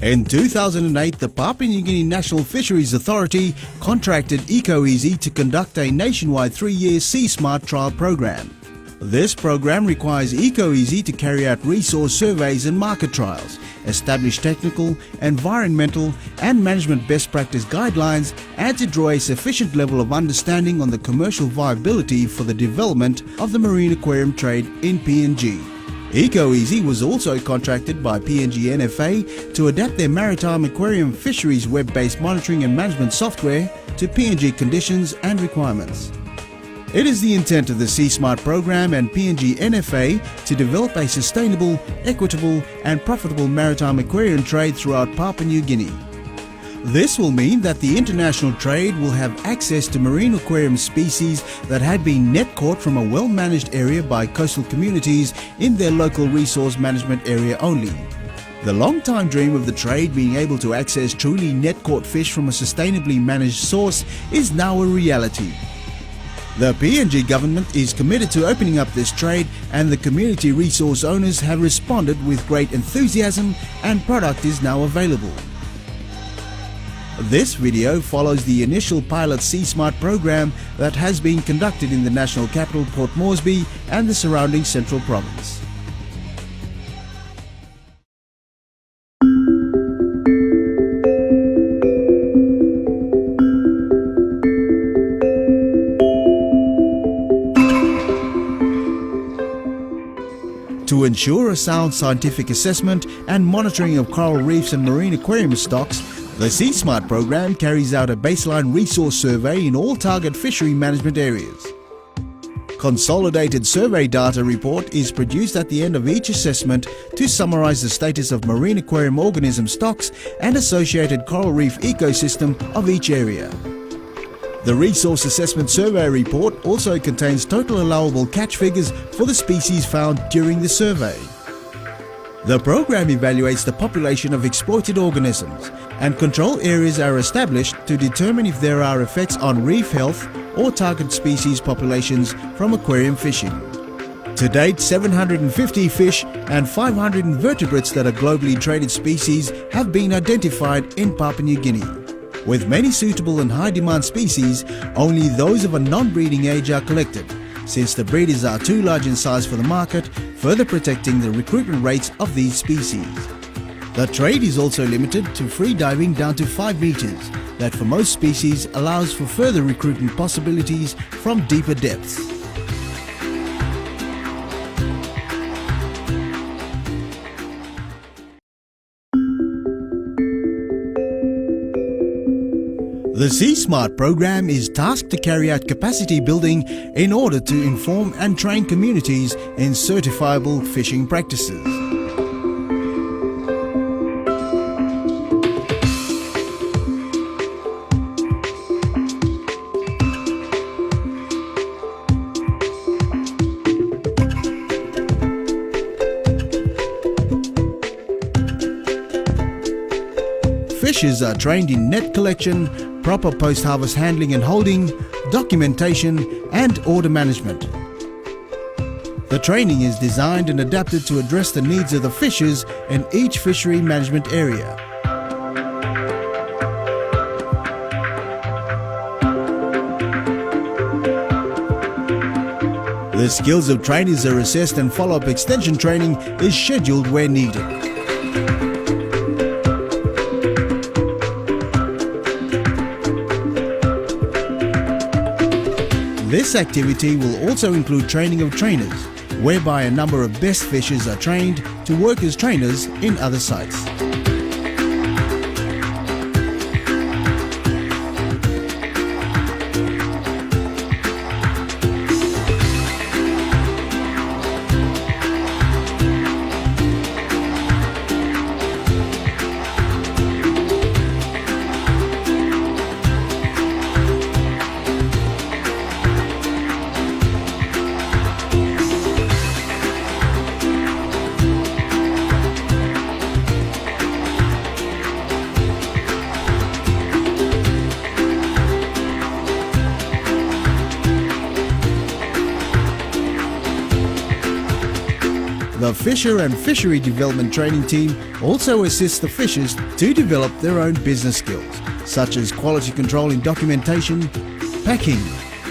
In 2008, the Papua New Guinea National Fisheries Authority contracted EcoEasy to conduct a nationwide 3-year SeaSmart trial program. This program requires EcoEasy to carry out resource surveys and market trials, establish technical, environmental and management best practice guidelines, and to draw a sufficient level of understanding on the commercial viability for the development of the marine aquarium trade in PNG. EcoEasy was also contracted by PNG NFA to adapt their maritime aquarium fisheries web-based monitoring and management software to PNG conditions and requirements. It is the intent of the SeaSmart program and PNG NFA to develop a sustainable, equitable and profitable maritime aquarium trade throughout Papua New Guinea. This will mean that the international trade will have access to marine aquarium species that had been net caught from a well-managed area by coastal communities in their local resource management area only. The long-time dream of the trade being able to access truly net caught fish from a sustainably managed source is now a reality. The PNG government is committed to opening up this trade, and the community resource owners have responded with great enthusiasm, and product is now available. This video follows the initial pilot SeaSmart program that has been conducted in the national capital Port Moresby and the surrounding Central Province. To ensure a sound scientific assessment and monitoring of coral reefs and marine aquarium stocks, the SeaSmart program carries out a baseline resource survey in all target fishery management areas. Consolidated survey data report is produced at the end of each assessment to summarize the status of marine aquarium organism stocks and associated coral reef ecosystem of each area. The Resource Assessment Survey Report also contains total allowable catch figures for the species found during the survey. The program evaluates the population of exploited organisms, and control areas are established to determine if there are effects on reef health or target species populations from aquarium fishing. To date, 750 fish and 500 invertebrates that are globally traded species have been identified in Papua New Guinea. With many suitable and high-demand species, only those of a non-breeding age are collected, since the breeders are too large in size for the market, further protecting the recruitment rates of these species. The trade is also limited to free diving down to 5 meters, that for most species allows for further recruitment possibilities from deeper depths. The SeaSmart program is tasked to carry out capacity building in order to inform and train communities in certifiable fishing practices. Fishers are trained in net collection, proper post-harvest handling and holding, documentation and order management. The training is designed and adapted to address the needs of the fishers in each fishery management area. The skills of trainees are assessed, and follow-up extension training is scheduled where needed. This activity will also include training of trainers, whereby a number of best fishers are trained to work as trainers in other sites. The Fisher and Fishery Development Training Team also assists the fishers to develop their own business skills, such as quality control in documentation, packing,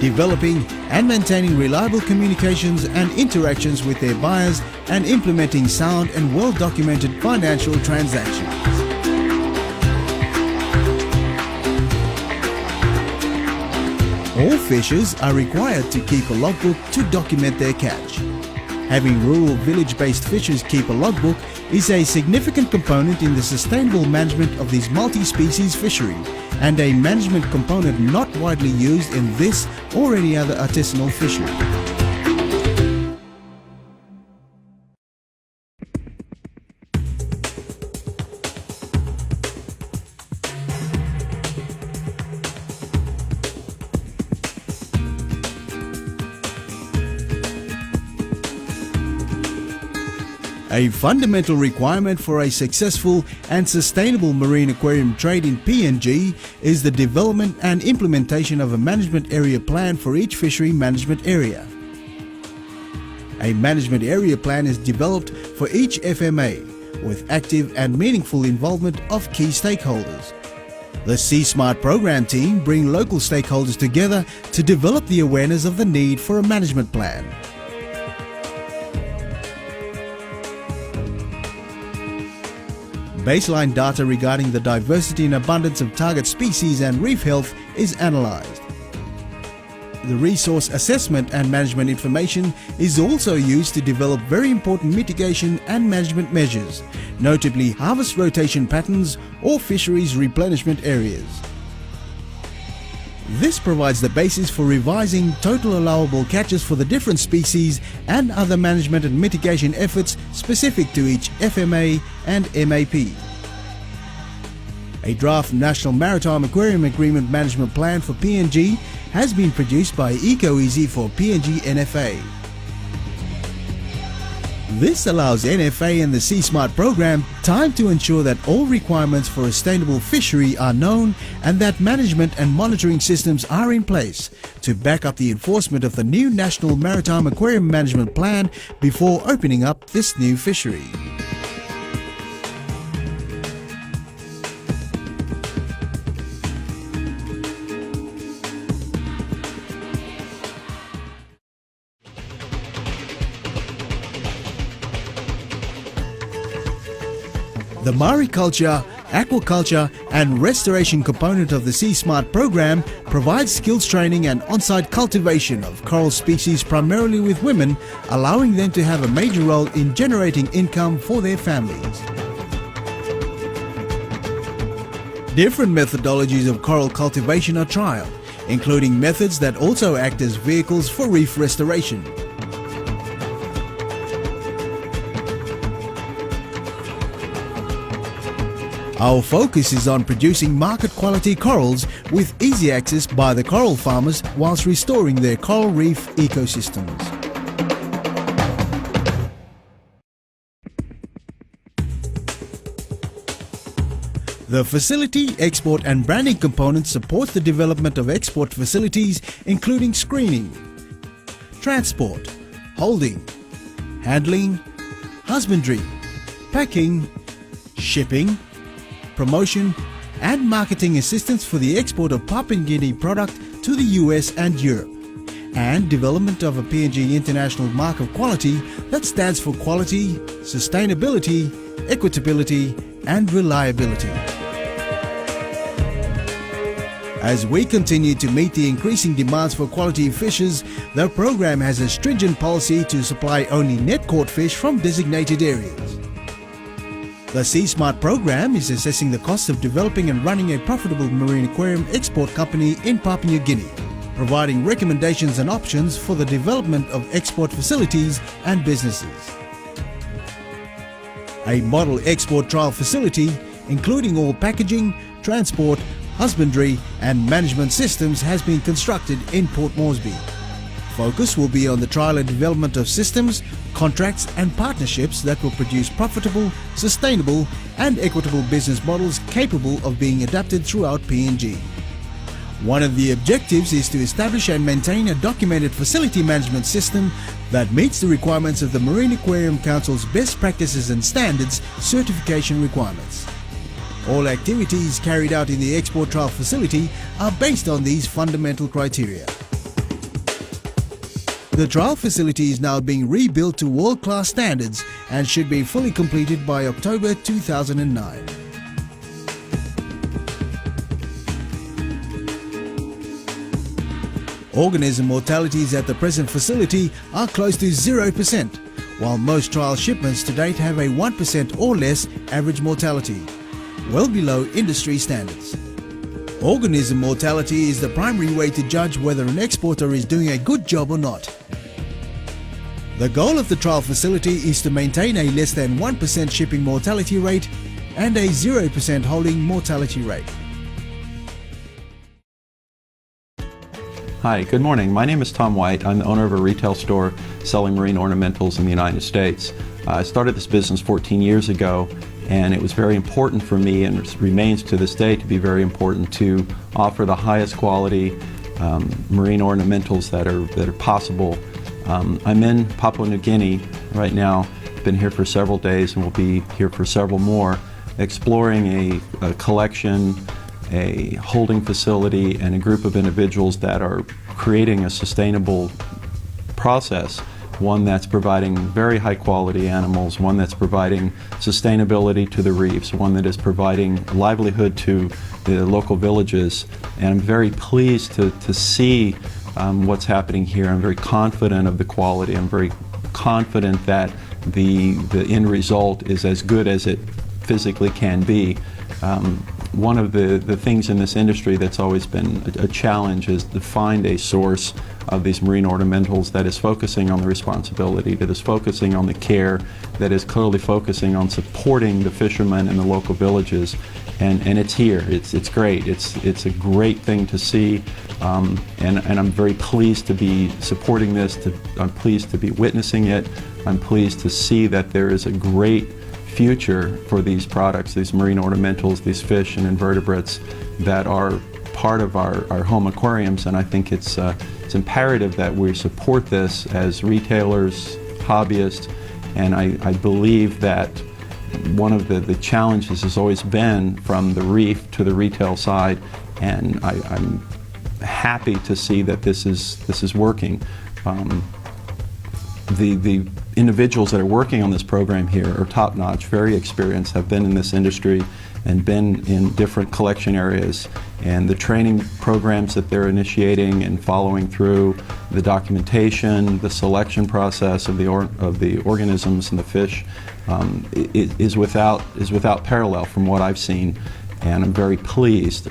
developing and maintaining reliable communications and interactions with their buyers, and implementing sound and well-documented financial transactions. All fishers are required to keep a logbook to document their catch. Having rural village-based fishers keep a logbook is a significant component in the sustainable management of this multi-species fishery, and a management component not widely used in this or any other artisanal fishery. A fundamental requirement for a successful and sustainable marine aquarium trade in PNG is the development and implementation of a management area plan for each fishery management area. A management area plan is developed for each FMA with active and meaningful involvement of key stakeholders. The SeaSmart program team bring local stakeholders together to develop the awareness of the need for a management plan. Baseline data regarding the diversity and abundance of target species and reef health is analysed. The resource assessment and management information is also used to develop very important mitigation and management measures, notably harvest rotation patterns or fisheries replenishment areas. This provides the basis for revising total allowable catches for the different species and other management and mitigation efforts specific to each FMA and MAP. A draft National Maritime Aquarium Agreement Management Plan for PNG has been produced by EcoEasy for PNG NFA. This allows NFA and the SeaSmart program time to ensure that all requirements for a sustainable fishery are known and that management and monitoring systems are in place to back up the enforcement of the new National Maritime Aquarium Management Plan before opening up this new fishery. The mariculture, aquaculture and restoration component of the SeaSmart program provides skills training and on-site cultivation of coral species primarily with women, allowing them to have a major role in generating income for their families. Different methodologies of coral cultivation are trialed, including methods that also act as vehicles for reef restoration. Our focus is on producing market-quality corals with easy access by the coral farmers whilst restoring their coral reef ecosystems. The facility, export and branding components support the development of export facilities including screening, transport, holding, handling, husbandry, packing, shipping, promotion and marketing assistance for the export of Papua New Guinea product to the US and Europe, and development of a PNG International Mark of Quality that stands for quality, sustainability, equitability and reliability. As we continue to meet the increasing demands for quality fishes, the program has a stringent policy to supply only net caught fish from designated areas. The SeaSmart program is assessing the cost of developing and running a profitable marine aquarium export company in Papua New Guinea, providing recommendations and options for the development of export facilities and businesses. A model export trial facility, including all packaging, transport, husbandry and management systems, has been constructed in Port Moresby. Focus will be on the trial and development of systems, contracts and partnerships that will produce profitable, sustainable and equitable business models capable of being adapted throughout PNG. One of the objectives is to establish and maintain a documented facility management system that meets the requirements of the Marine Aquarium Council's Best Practices and Standards certification requirements. All activities carried out in the export trial facility are based on these fundamental criteria. The trial facility is now being rebuilt to world-class standards and should be fully completed by October 2009. Organism mortalities at the present facility are close to 0%, while most trial shipments to date have a 1% or less average mortality, well below industry standards. Organism mortality is the primary way to judge whether an exporter is doing a good job or not. The goal of the trial facility is to maintain a less than 1% shipping mortality rate and a 0% holding mortality rate. Hi, good morning. My name is Tom White. I'm the owner of a retail store selling marine ornamentals in the United States. I started this business 14 years ago, and it was very important for me, and it remains to this day to be very important, to offer the highest quality marine ornamentals that are possible. I'm in Papua New Guinea right now. Been here for several days and will be here for several more, exploring a collection, a holding facility, and a group of individuals that are creating a sustainable process, one that's providing very high quality animals, one that's providing sustainability to the reefs, one that is providing livelihood to the local villages. And I'm very pleased to see what's happening here. I'm very confident of the quality. I'm very confident that the end result is as good as it physically can be. One of the things in this industry that's always been a challenge is to find a source of these marine ornamentals that is focusing on the responsibility, that is focusing on the care, that is clearly focusing on supporting the fishermen in the local villages. And it's here. It's great. It's a great thing to see, and I'm very pleased to be supporting this. I'm pleased to be witnessing it. I'm pleased to see that there is a great future for these products, these marine ornamentals, these fish and invertebrates that are part of our home aquariums. And I think it's imperative that we support this as retailers, hobbyists, and I believe that one of the challenges has always been from the reef to the retail side, and I'm happy to see that this is working. The individuals that are working on this program here are top-notch, very experienced, have been in this industry and been in different collection areas, and the training programs that they're initiating and following through, the documentation, the selection process of the organisms and the fish is without parallel from what I've seen, and I'm very pleased.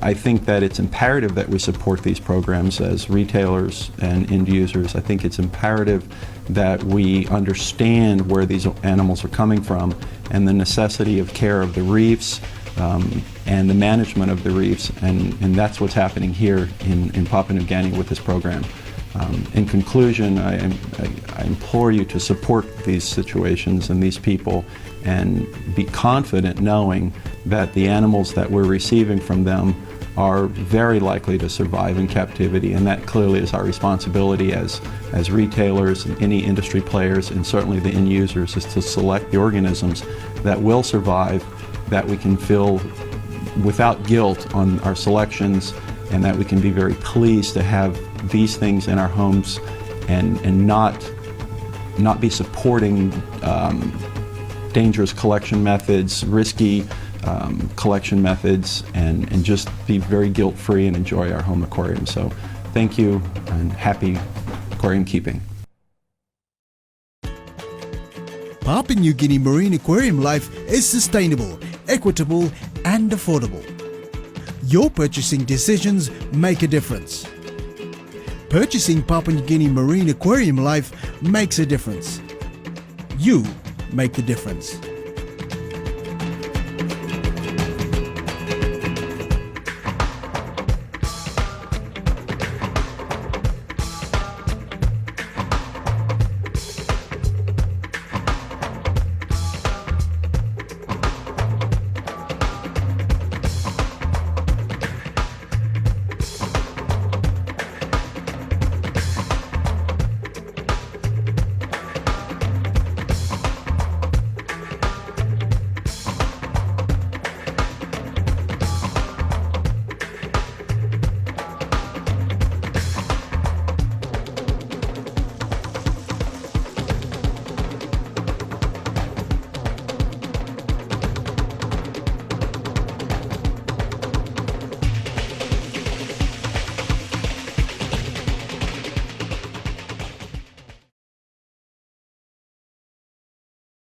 I think that it's imperative that we support these programs as retailers and end users. I think it's imperative that we understand where these animals are coming from and the necessity of care of the reefs and the management of the reefs, and that's what's happening here in Papua New Guinea with this program. In conclusion, I implore you to support these situations and these people and be confident knowing that the animals that we're receiving from them are very likely to survive in captivity, and that clearly is our responsibility as retailers and any industry players, and certainly the end users, is to select the organisms that will survive, that we can feel without guilt on our selections, and that we can be very pleased to have these things in our homes and not be supporting dangerous collection methods, risky collection methods, and just be very guilt-free and enjoy our home aquarium. So thank you, and happy aquarium keeping. Papua New Guinea marine aquarium life is sustainable, equitable and affordable. Your purchasing decisions make a difference. Purchasing Papua New Guinea marine aquarium life makes a difference. You make the difference.